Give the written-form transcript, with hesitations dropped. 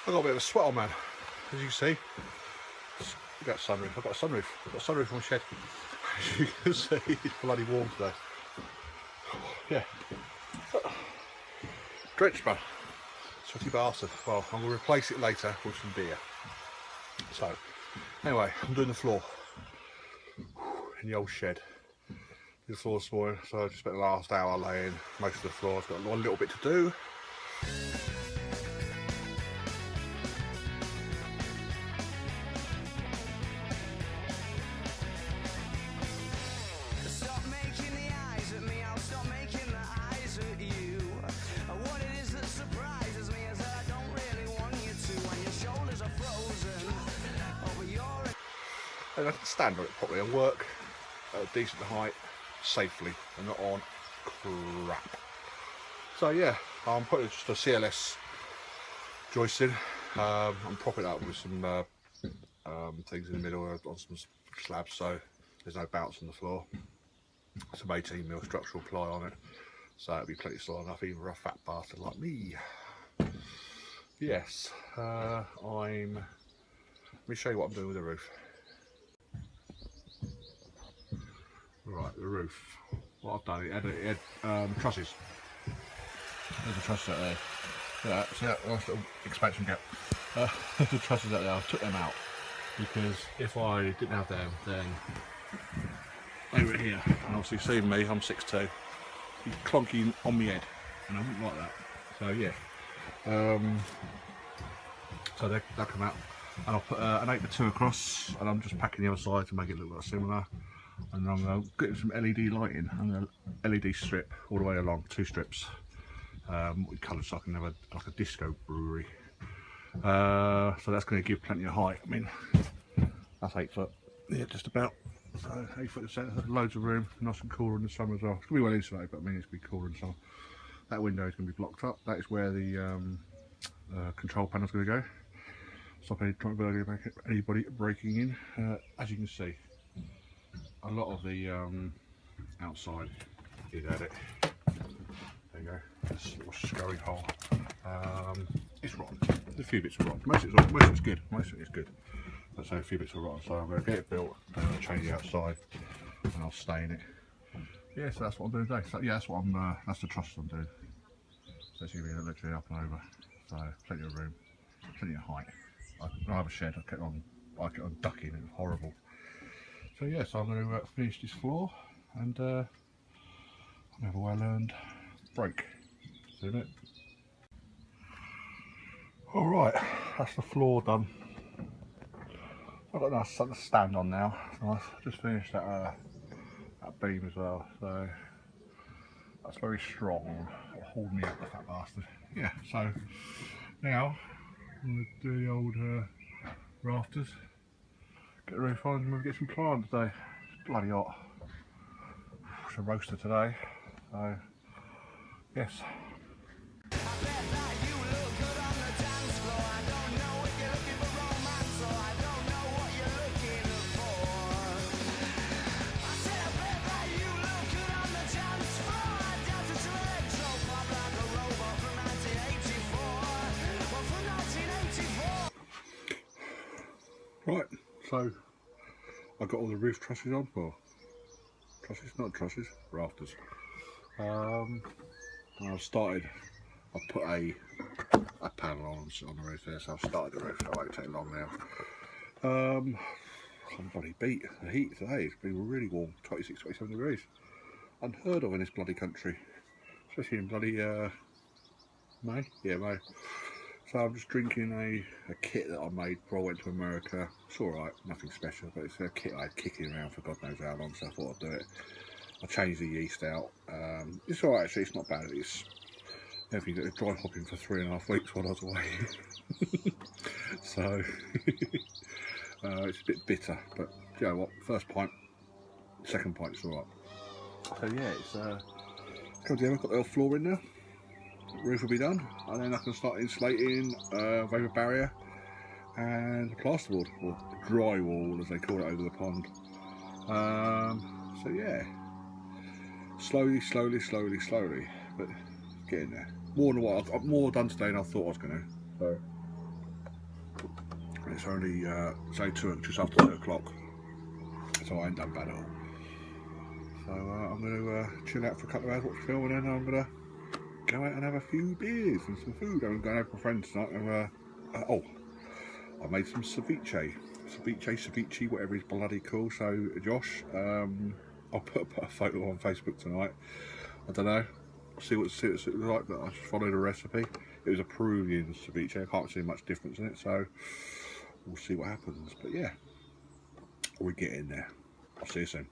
I've got a bit of a sweat on, man, as you can see. I've got a sunroof. I've got a sunroof. I've got a sunroof on my shed. As you can see, it's bloody warm today. Yeah. Drenched, man. Sweaty bastard. Well, I'm going to replace it later with some beer. So, anyway, I'm doing the floor in the old shed. Did the floor this morning, so I just spent the last hour laying most of the floor. I've got a little bit to do. And I can stand on it properly and work at a decent height safely and not on crap. So yeah, I'm putting just a CLS joist in. I'm propping it up with some things in the middle on some slabs, so there's no bounce on the floor. Some 18mm structural ply on it, so it'll be plenty solid enough even for a fat bastard like me. Yes, let me show you what I'm doing with the roof. Right, the roof. What I've done, it had trusses. There's the trusses out there. See that nice little expansion gap. The trusses out there, I took them out because if I didn't have them, then they were here. And obviously, seeing me, I'm 6'2", he's clonking on my head, and I wouldn't like that. So yeah, so they'll come out, and I'll put an 8x2 across, and I'm just packing the other side to make it look like similar. And I'm going to get some LED lighting and a LED strip all the way along, 2 strips. What colour, so I can have like a disco brewery. So that's going to give plenty of height. I mean, that's 8 foot, yeah, just about. So 8 foot in the centre, loads of room, nice and cooler in the summer as well. It's going to be well insulated, but I mean it's going to be cooler in the summer. That window is going to be blocked up. That is where the control panel is going to go. Stop anybody breaking in. As you can see, a lot of the outside is at it. There you go. This little scurry hole. It's rotten. There's a few bits are rotten. Most of it's good. Most of it is good. But so a few bits are rotten. So I'm going to get it built, and I'll change the outside, and I'll stain it. Yeah, so that's what I'm doing today. So yeah, that's what that's the truss I'm doing. So it's going to be literally up and over. So plenty of room, plenty of height. I have a shed. I kept on ducking. It was horrible. So yeah, so I'm going to finish this floor, and I'll have a well-earned break. See you in a minute. All right, that's the floor done. I've got a nice something to stand on now. So I've just finished that beam as well. So that's very strong. It'll hold me up, the fat bastard. Yeah. So now I'm going to do the old rafters. Get the roof on and we'll get some plant today. It's bloody hot. It's a roaster today, so yes. Right, so I got all the roof trusses on, or trusses, not trusses, rafters. I've started, I've put a panel on the roof there, so I've started the roof, so it won't take long now. I'm bloody beat the heat today. It's been really warm, 26, 27 degrees. Unheard of in this bloody country, especially in bloody May. Yeah, May. So I'm just drinking a kit that I made before I went to America. It's alright, nothing special, but it's a kit I had kicking around for God knows how long, so I thought I'd do it. I changed the yeast out. It's alright actually, it's not bad. It's everything that dry hopping for 3.5 weeks while I was away. So it's a bit bitter, but you know what, first pint, second pint is alright. So yeah, it's come together. I've got the old floor in now. Roof will be done, and then I can start insulating, vapor barrier, and plasterboard, or drywall as they call it over the pond. So yeah, slowly, but getting there. More than what I've got more done today than I thought I was going to. So It's only say just after 2 o'clock, so I ain't done bad at all. So I'm going to chill out for a couple of hours, watch film, and then I'm going to go out and have a few beers and some food. I'm going out with my friends tonight. And, oh, I made some ceviche, whatever it's bloody called. So Josh, I'll put a photo on Facebook tonight. I don't know, see what it looks like, but I just followed a recipe. It was a Peruvian ceviche. I can't see much difference in it, so we'll see what happens. But yeah, we're getting there. I'll see you soon.